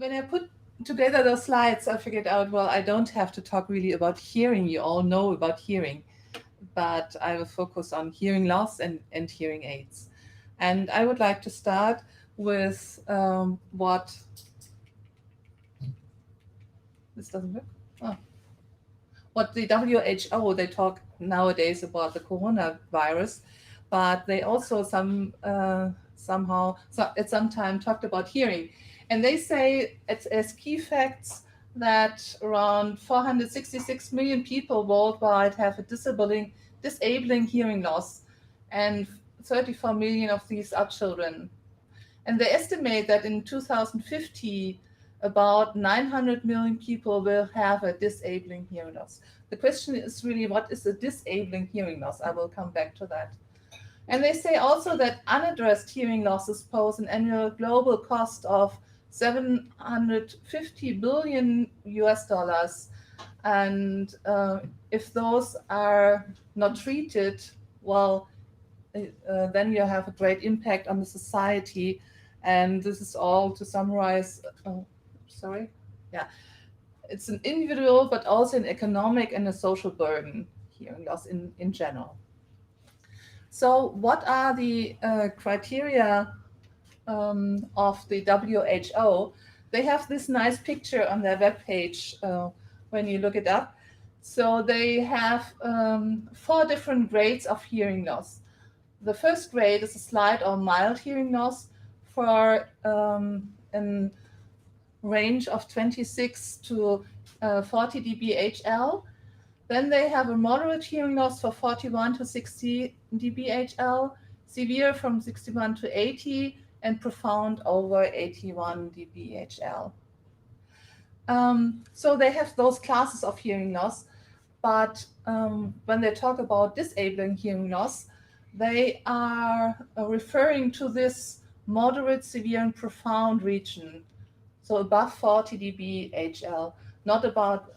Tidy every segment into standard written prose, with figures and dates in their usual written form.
when I put together those slides, I figured out, well, I don't have to talk really about hearing. You all know about hearing, but I will focus on hearing loss and hearing aids. And I would like to start with this doesn't work. Oh. What the WHO, they talk nowadays about the coronavirus, but they also at some time talked about hearing. And they say it's as key facts that around 466 million people worldwide have a disabling hearing loss, and 34 million of these are children. And they estimate that in 2050, about 900 million people will have a disabling hearing loss. The question is really, what is a disabling hearing loss? I will come back to that. And they say also that unaddressed hearing losses pose an annual global cost of 750 billion US dollars. And if those are not treated, well, then you have a great impact on the society. And this is all to summarize. It's an individual, but also an economic and a social burden, hearing loss in general. So, what are the criteria of the WHO? They have this nice picture on their webpage when you look it up. So, they have 4 different grades of hearing loss. The first grade is a slight or mild hearing loss for a range of 26 to 40 dBHL. Then they have a moderate hearing loss for 41 to 60 dBHL, severe from 61 to 80, and profound over 81 dBHL. So they have those classes of hearing loss, but when they talk about disabling hearing loss, they are referring to this moderate, severe, and profound region, so above 40 dBHL, not about,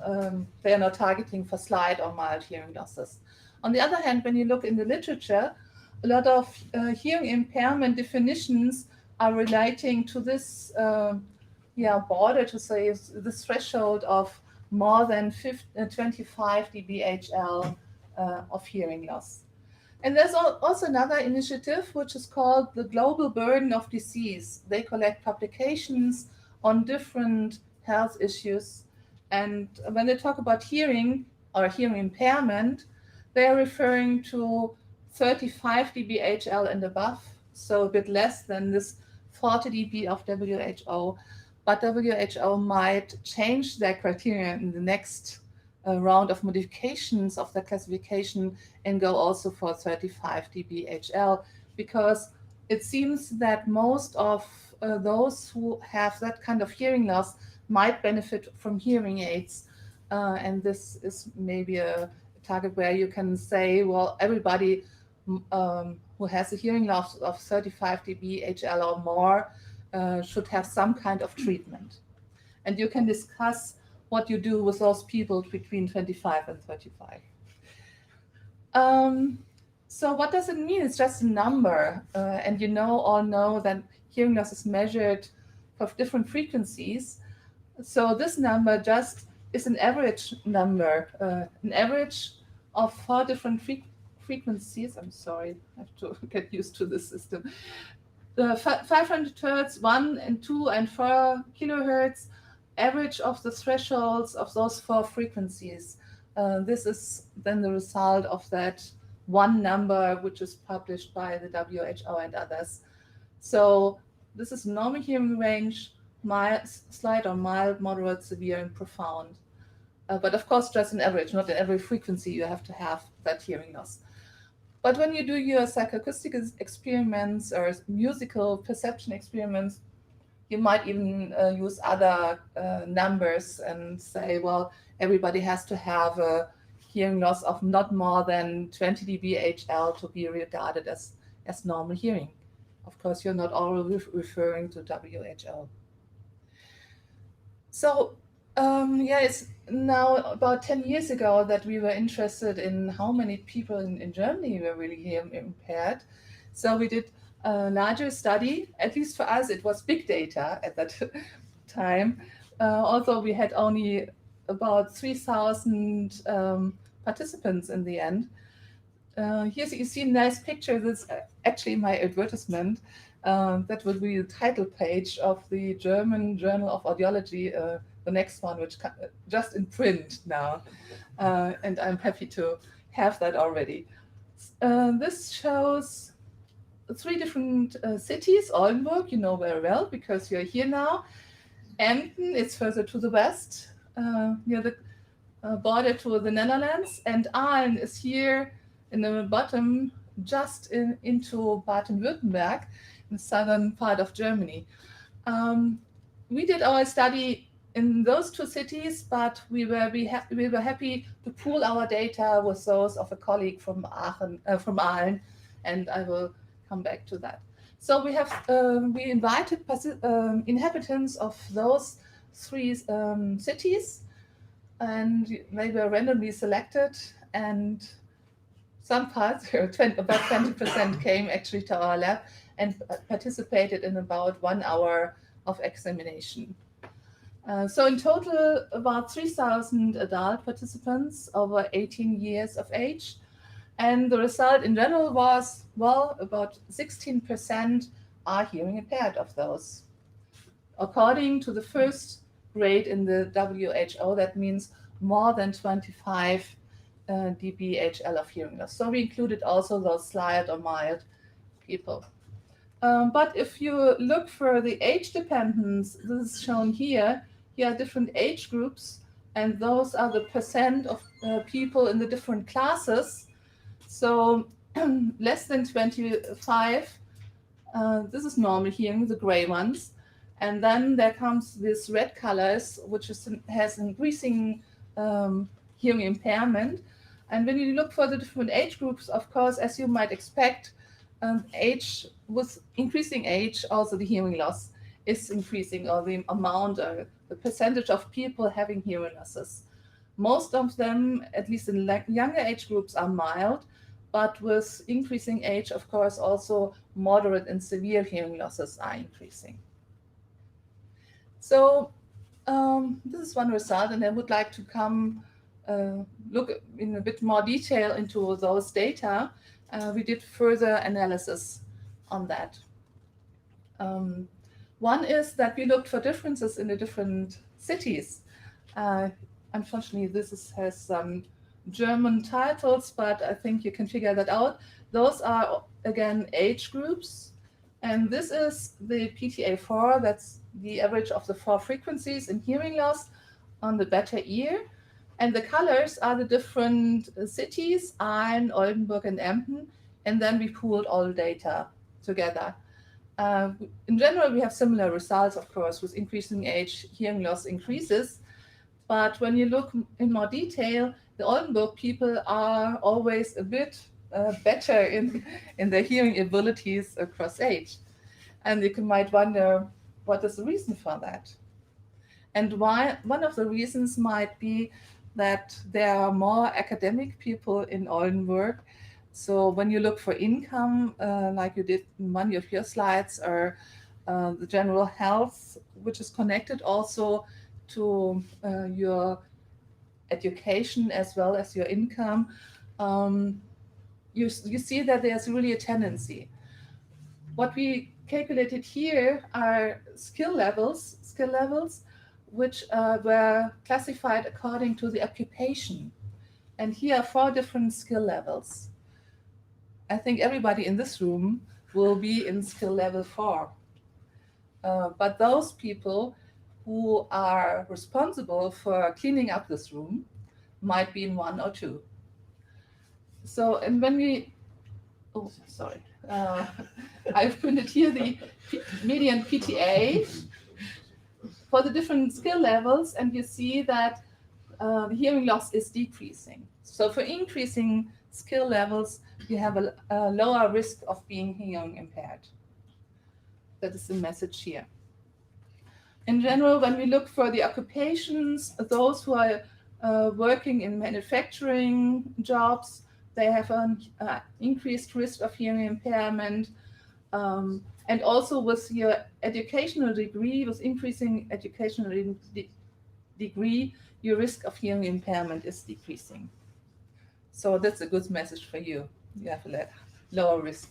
they are not targeting for slight or mild hearing losses. On the other hand, when you look in the literature, a lot of hearing impairment definitions are relating to this border, to say this threshold of more than 25 dBHL of hearing loss. And there's also another initiative which is called the Global Burden of Disease. They collect publications on different health issues. And when they talk about hearing or hearing impairment, they are referring to 35 dBHL and above, so a bit less than this 40 dB of WHO. But WHO might change their criteria in the next round of modifications of the classification and go also for 35 dBHL, because it seems that most of those who have that kind of hearing loss might benefit from hearing aids. And this is maybe a target where you can say, well, everybody who has a hearing loss of 35 dBHL or more should have some kind of treatment. And you can discuss what you do with those people between 25 and 35. So what does it mean? It's just a number. And you all know that hearing loss is measured for different frequencies. So this number just is an average number, an average of 4 different frequencies. I'm sorry, I have to get used to this system. The 500 hertz, 1 and 2 and 4 kilohertz, average of the thresholds of those 4 frequencies. This is then the result of that one number, which is published by the WHO and others. So this is normal hearing range, mild, slight or mild, moderate, severe, and profound. But of course, just an average, not in every frequency you have to have that hearing loss. But when you do your psychoacoustic experiments or musical perception experiments, you might even use other numbers and say, well, everybody has to have a hearing loss of not more than 20 dBHL to be regarded as normal hearing. Of course, you're not all referring to WHO. So, it's now about 10 years ago that we were interested in how many people in Germany were really hearing impaired. So we did a larger study. At least for us, it was big data at that time. Although we had only about 3,000 participants in the end. Here you see a nice picture. That's actually my advertisement. That would be the title page of the German Journal of Audiology, the next one, which just in print now. And I'm happy to have that already. This shows 3 different cities. Oldenburg, you know very well because you're here now. Emden is further to the west, near the border to the Netherlands. And Aalen is here in the bottom, just into Baden-Württemberg, in the southern part of Germany. We did our study in those 2 cities, but we were happy to pool our data with those of a colleague from Aalen, and I will come back to that. So we invited inhabitants of those 3 cities, and they were randomly selected, and some parts, about 20%, came actually to our lab and participated in about 1 hour of examination. So in total, about 3,000 adult participants over 18 years of age. And the result in general was, well, about 16% are hearing impaired of those. According to the first grade in the WHO, that means more than 25 dBHL of hearing loss. So we included also those slight or mild people. But if you look for the age dependence, this is shown here. Here are different age groups, and those are the percent of people in the different classes. So less than 25, this is normal hearing, the gray ones. And then there comes this red colors, which has increasing hearing impairment. And when you look for the different age groups, of course, as you might expect, age with increasing age, also the hearing loss is increasing, or the amount, or the percentage of people having hearing losses. Most of them, at least in younger age groups, are mild, but with increasing age, of course, also moderate and severe hearing losses are increasing. So this is one result, and I would like to come look in a bit more detail into those data. We did further analysis on that. One is that we looked for differences in the different cities. Unfortunately, this has some German titles, but I think you can figure that out. Those are, again, age groups. And this is the PTA4, that's the average of the 4 frequencies in hearing loss on the better ear. And the colors are the different cities, Aalen, Oldenburg, and Emden. And then we pooled all the data together. In general, we have similar results, of course, with increasing age, hearing loss increases. But when you look in more detail, the Oldenburg people are always a bit better in their hearing abilities across age. And you might wonder, what is the reason for that? And why? One of the reasons might be that there are more academic people in Oldenburg. So when you look for income, like you did in one of your slides, or the general health, which is connected also to your education as well as your income, you see that there's really a tendency. What we calculated here are skill levels, which were classified according to the occupation. And here are 4 different skill levels. I think everybody in this room will be in skill level 4. But those people who are responsible for cleaning up this room might be in 1 or 2. So, and when we, oh, sorry, I've printed here the median PTA for the different skill levels, and you see that the hearing loss is decreasing. So for increasing skill levels, you have a lower risk of being hearing impaired. That is the message here. In general, when we look for the occupations, those who are working in manufacturing jobs, they have an increased risk of hearing impairment. And also with your educational degree, with increasing educational degree, your risk of hearing impairment is decreasing. So that's a good message for you. You have a lower risk.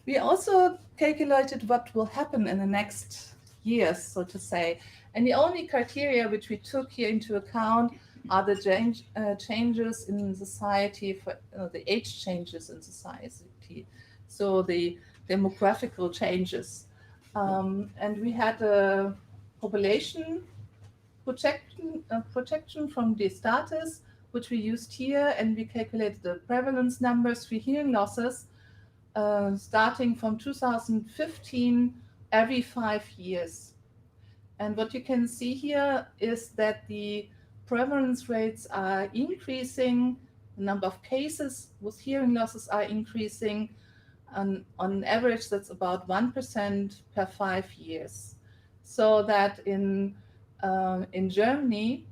We also calculated what will happen in the next years, so to say. And the only criteria which we took here into account are the changes in society, for the age changes in society, so the demographical changes. And we had a population projection from the status, which we used here, and we calculated the prevalence numbers for hearing losses starting from 2015 every 5 years. And what you can see here is that the prevalence rates are increasing, the number of cases with hearing losses are increasing, and on average that's about 1% per 5 years. So that in Germany,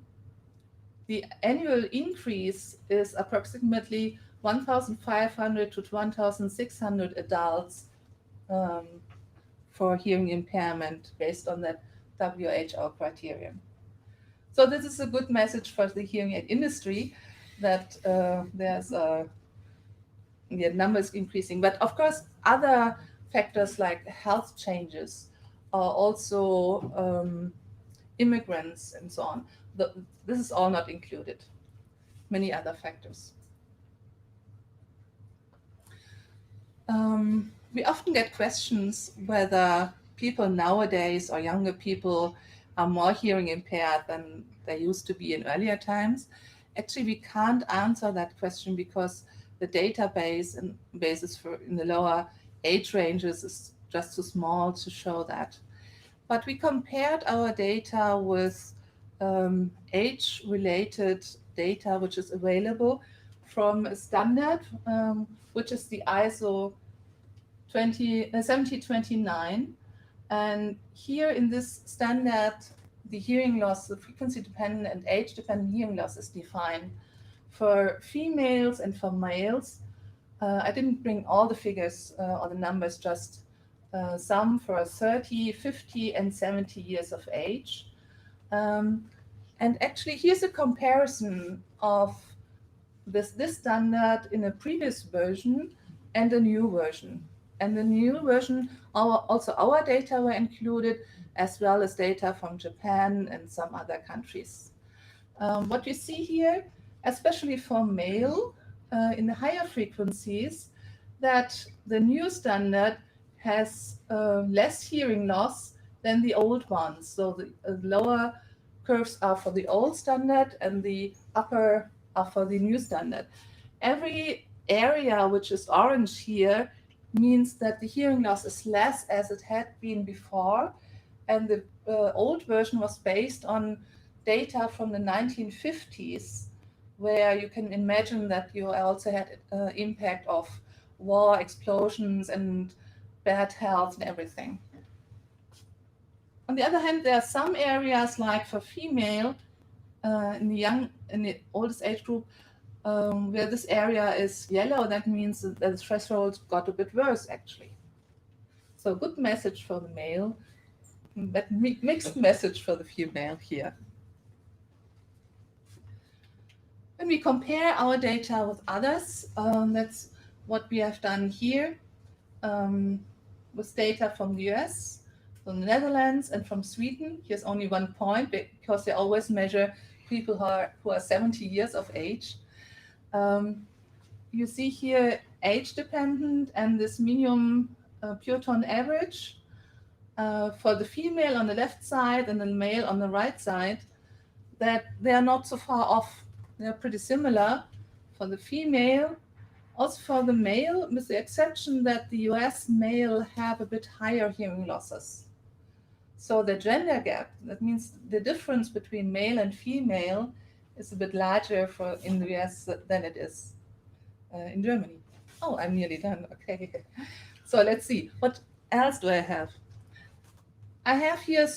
the annual increase is approximately 1,500 to 1,600 adults for hearing impairment based on that WHO criterion. So this is a good message for the hearing aid industry that there's the numbers increasing. But of course, other factors like health changes are also immigrants and so on. This is all not included. Many other factors. We often get questions whether people nowadays or younger people are more hearing impaired than they used to be in earlier times. Actually, we can't answer that question because the database and basis for in the lower age ranges is just too small to show that. But we compared our data with age-related data which is available from a standard, which is the ISO 7029. And here in this standard, the hearing loss, the frequency-dependent and age-dependent hearing loss is defined for females and for males. I didn't bring all the figures or the numbers, just some for 30, 50, and 70 years of age. And actually, here's a comparison of this standard in a previous version and a new version. And the new version, also our data were included, as well as data from Japan and some other countries. What you see here, especially for male, in the higher frequencies, that the new standard has less hearing loss than the old ones. So the lower curves are for the old standard and the upper are for the new standard. Every area which is orange here means that the hearing loss is less as it had been before, and the old version was based on data from the 1950s, where you can imagine that you also had impact of war, explosions, and bad health and everything. On the other hand, there are some areas, like for female, in the oldest age group, where this area is yellow. That means that the threshold got a bit worse, actually. So good message for the male, but mixed message for the female here. When we compare our data with others, that's what we have done here with data from the US, from the Netherlands, and from Sweden. Here's only 1 point because they always measure people who are 70 years of age. You see here age dependent and this medium pure tone average for the female on the left side and the male on the right side, that they are not so far off. They're pretty similar for the female. Also for the male, with the exception that the US male have a bit higher hearing losses. So the gender gap, that means the difference between male and female, is a bit larger in the US than it is in Germany. Oh, I'm nearly done. Okay. So let's see. What else do I have? I have here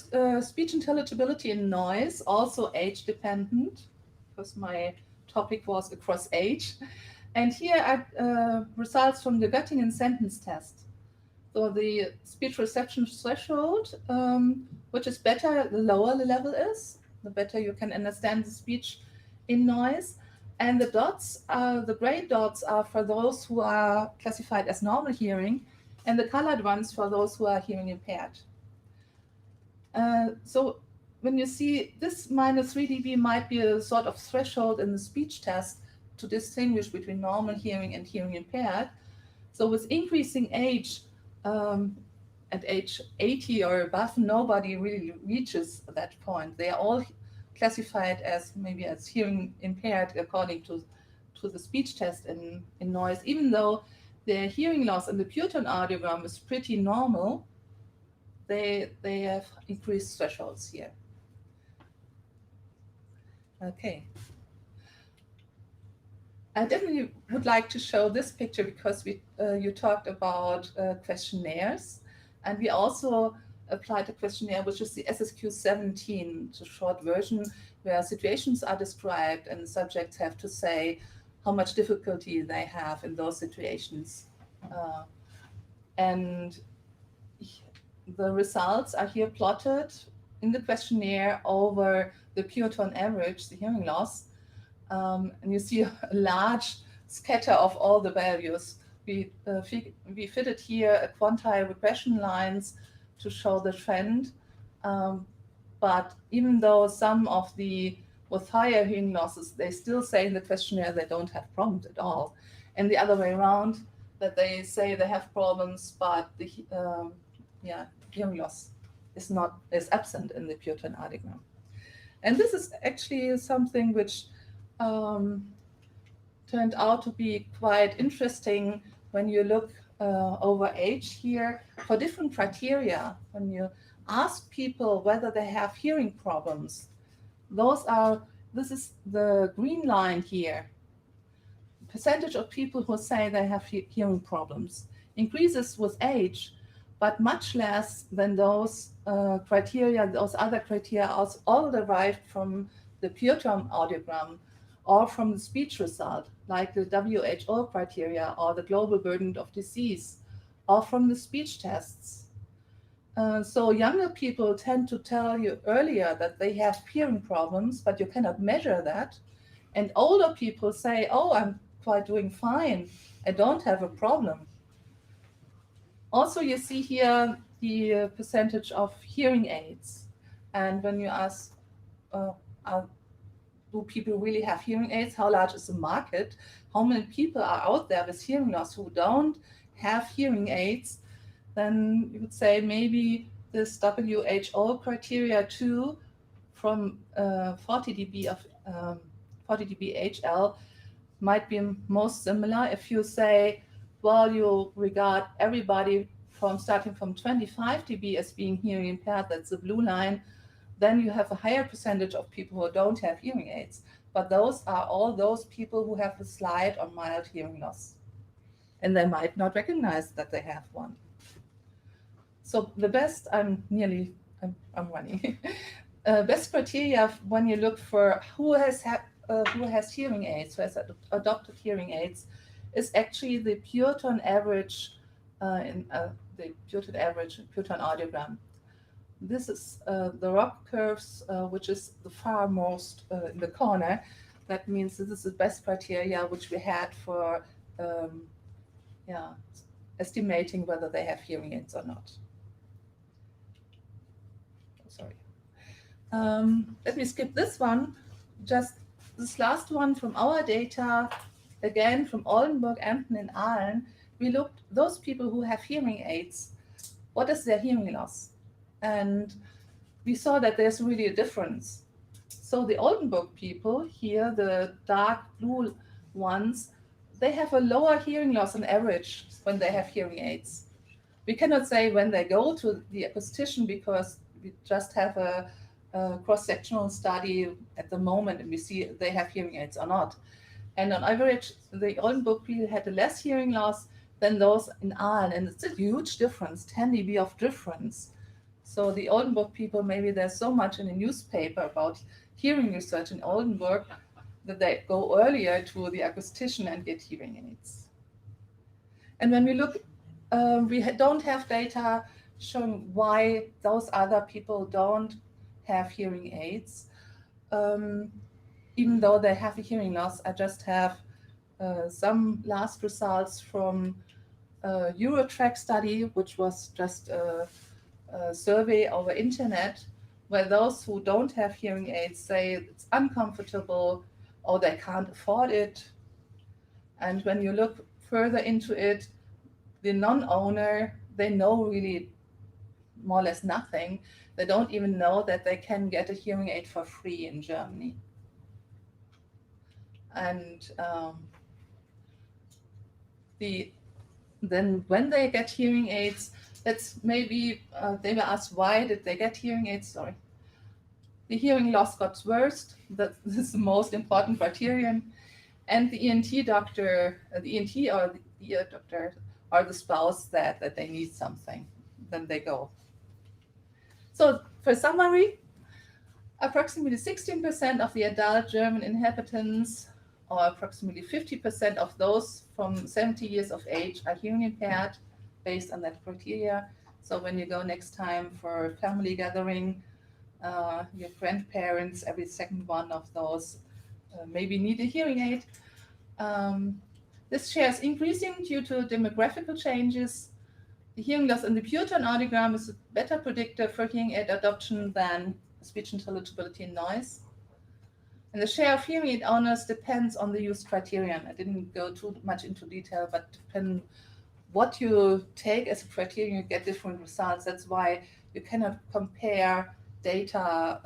speech intelligibility and noise, also age dependent, because my topic was across age. And here are results from the Göttingen sentence test. So the speech reception threshold, which is better, the lower the level is, the better you can understand the speech in noise. And the dots, the gray dots are for those who are classified as normal hearing, and the colored ones for those who are hearing impaired. So when you see this minus 3 dB might be a sort of threshold in the speech test to distinguish between normal hearing and hearing impaired. So with increasing age, at age 80 or above, nobody really reaches that point. They are all classified as maybe as hearing impaired according to the speech test in noise, even though their hearing loss in the pure tone audiogram is pretty normal. They have increased thresholds here. Okay. I definitely would like to show this picture because you talked about questionnaires, and we also applied a questionnaire which is the SSQ 17, it's a short version where situations are described and subjects have to say how much difficulty they have in those situations. And the results are here plotted in the questionnaire over the pure tone average, the hearing loss. And you see a large scatter of all the values. We fitted here a quantile regression lines to show the trend. But even though some of the with higher hearing losses, they still say in the questionnaire they don't have problems at all. And the other way around, that they say they have problems, but the hearing loss is absent in the pure tone audiogram. And this is actually something which turned out to be quite interesting when you look over age here for different criteria. When you ask people whether they have hearing problems, this is the green line here. Percentage of people who say they have hearing problems increases with age, but much less than those criteria, those other criteria all derived from the pure tone audiogram or from the speech result, like the WHO criteria or the global burden of disease, or from the speech tests. So younger people tend to tell you earlier that they have hearing problems, but you cannot measure that. And older people say, oh, I'm quite doing fine. I don't have a problem. Also, you see here the percentage of hearing aids. And when you ask, do people really have hearing aids? How large is the market? How many people are out there with hearing loss who don't have hearing aids? Then you would say maybe this WHO criteria 2 from 40 dB of 40 dB HL might be most similar. If you say, well, you regard everybody starting from 25 dB as being hearing impaired, that's the blue line, then you have a higher percentage of people who don't have hearing aids. But those are all those people who have a slight or mild hearing loss. And they might not recognize that they have one. So the best, I'm running. Best criteria when you look for who has hearing aids, who has adopted hearing aids, is actually the pure tone average the pure tone audiogram. This is the ROC curves, which is the far most in the corner. That means this is the best criteria which we had for estimating whether they have hearing aids or not. Sorry. Let me skip this one. Just this last one from our data, again from Oldenburg, Emden, and Aalen. We looked those people who have hearing aids. What is their hearing loss? And we saw that there's really a difference. So the Oldenburg people here, the dark blue ones, they have a lower hearing loss on average when they have hearing aids. We cannot say when they go to the acoustician because we just have a cross-sectional study at the moment and we see they have hearing aids or not. And on average, the Oldenburg people had a less hearing loss than those in Aalen, and it's a huge difference, 10 dB of difference. So the Oldenburg people, maybe there's so much in the newspaper about hearing research in Oldenburg, that they go earlier to the acoustician and get hearing aids. And when we look, don't have data showing why those other people don't have hearing aids, even though they have a hearing loss. I just have some last results from a Eurotrack study, which was just a survey over internet, where those who don't have hearing aids say it's uncomfortable or they can't afford it. And when you look further into it, the non-owner, they know really more or less nothing. They don't even know that they can get a hearing aid for free in Germany. And then when they get hearing aids, that's maybe they were asked why did they get hearing aids. Sorry, the hearing loss got worse. This is the most important criterion. And the ENT doctor, the ENT or the ear doctor or the spouse said that they need something. Then they go. So for summary, approximately 16% of the adult German inhabitants, or approximately 50% of those from 70 years of age, are hearing impaired based on that criteria. So when you go next time for a family gathering, your grandparents, every second one of those maybe need a hearing aid. This share is increasing due to demographical changes. The hearing loss in the pure tone audiogram is a better predictor for hearing aid adoption than speech intelligibility and noise. And the share of hearing aid owners depends on the used criterion. I didn't go too much into detail, but depending what you take as a criterion, you get different results. That's why you cannot compare data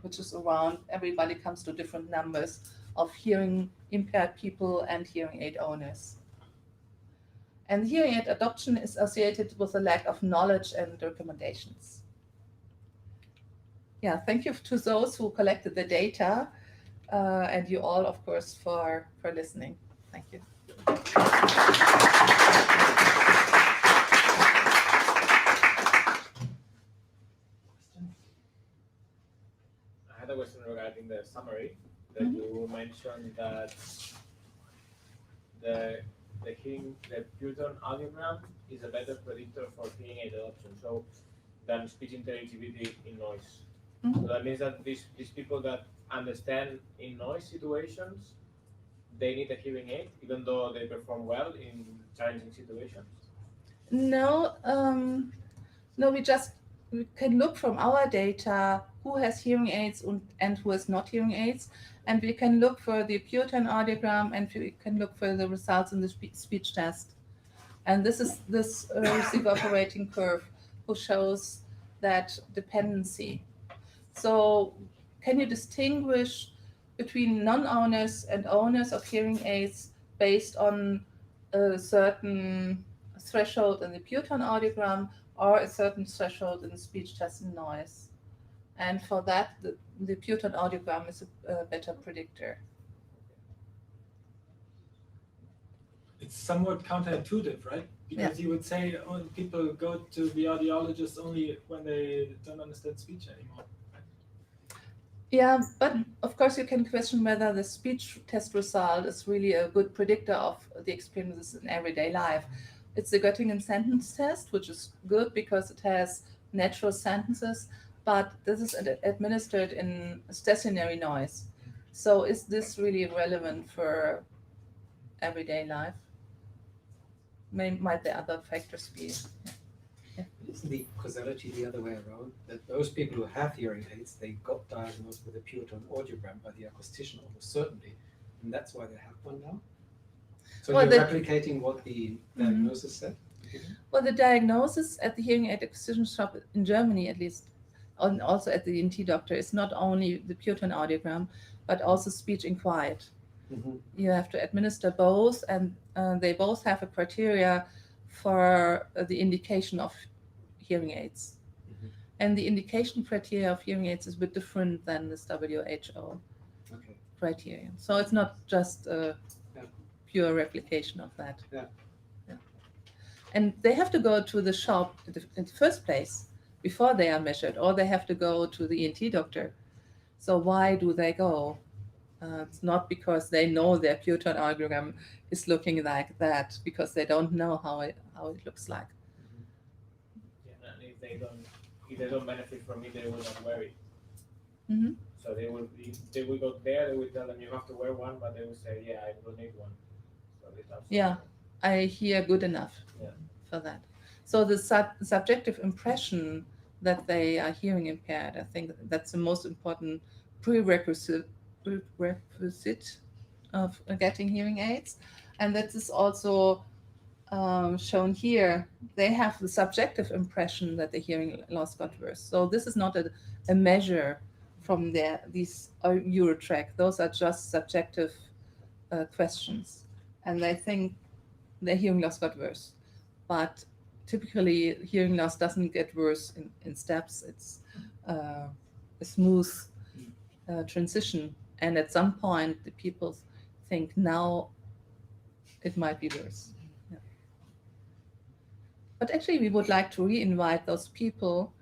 which is around. Everybody comes to different numbers of hearing impaired people and hearing aid owners. And hearing aid adoption is associated with a lack of knowledge and recommendations. Yeah, thank you to those who collected the data, and you all, of course, for listening. Thank you. I had a question regarding the summary that you mentioned that the pure tone audiogram is a better predictor for hearing aid adoption, so than speech intelligibility in noise. So that means that these people that understand in noise situations, they need a hearing aid, even though they perform well in challenging situations? No, no, we can look from our data who has hearing aids and who has not hearing aids, and we can look for the pure tone audiogram, and we can look for the results in the speech test. And this is this receiver operating curve who shows that dependency. So can you distinguish between non-owners and owners of hearing aids based on a certain threshold in the pure tone audiogram or a certain threshold in the speech test and noise? And for that, the pure tone audiogram is a better predictor. It's somewhat counterintuitive, right? Because you would say people go to the audiologist only when they don't understand speech anymore. Yeah, but of course you can question whether the speech test result is really a good predictor of the experiences in everyday life. It's the Göttingen sentence test, which is good because it has natural sentences, but this is administered in stationary noise. So is this really relevant for everyday life? Might the other factors be? Isn't the causality the other way around? That those people who have hearing aids, they got diagnosed with a pure tone audiogram by the acoustician almost certainly, and that's why they have one now? So well, you're replicating what the diagnosis said? Well, the diagnosis at the hearing aid acquisition shop in Germany, at least, and also at the ENT doctor, is not only the pure tone audiogram, but also speech in quiet. You have to administer both, and they both have a criteria for the indication of hearing aids. And the indication criteria of hearing aids is a bit different than this WHO criterion. So it's not just a pure replication of that. And they have to go to the shop in the first place before they are measured, or they have to go to the ENT doctor. So why do they go? It's not because they know their Puton audiogram is looking like that, because they don't know how it looks like. Yeah, and if they don't benefit from it, they will not wear it. Mhm. So they will go there. They will tell them you have to wear one, but they will say, yeah, I don't need one. So they have Yeah. I hear good enough Yeah. for that. So the subjective impression that they are hearing impaired, I think that's the most important prerequisite of getting hearing aids. And that is also shown here. They have the subjective impression that the hearing loss got worse. So this is not a measure from these Eurotrack. Those are just subjective questions. And they think their hearing loss got worse. But typically, hearing loss doesn't get worse in steps. It's a smooth transition. And at some point, the people think now it might be worse. Yeah. But actually, we would like to re-invite those people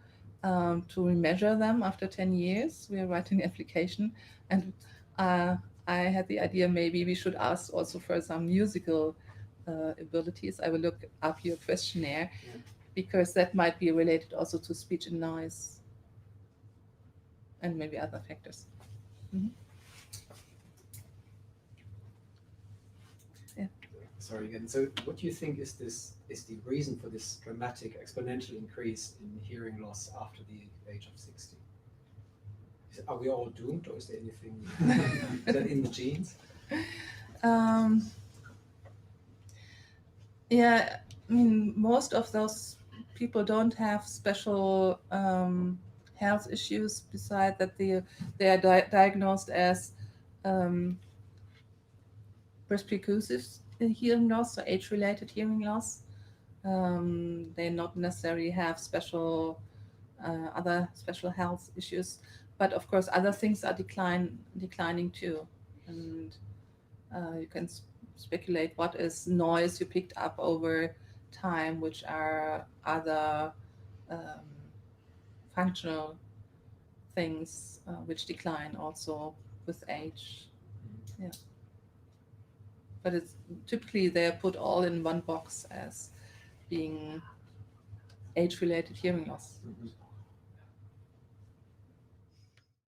to remeasure them after 10 years. We are writing an application. And I had the idea maybe we should ask also for some musical abilities. I will look up your questionnaire, because that might be related also to speech and noise and maybe other factors. Sorry again. So, what do you think is the reason for this dramatic exponential increase in hearing loss after the age of 60? Are we all doomed, or is there anything is that in the genes? Yeah, I mean, most of those people don't have special health issues beside that they are diagnosed as percussive hearing loss or age-related hearing loss. They not necessarily have special other special health issues, but of course other things are declining too, and you can speculate what is noise you picked up over time, which are other functional things which decline also with age. Yeah. But it's typically they're put all in one box as being age-related hearing loss.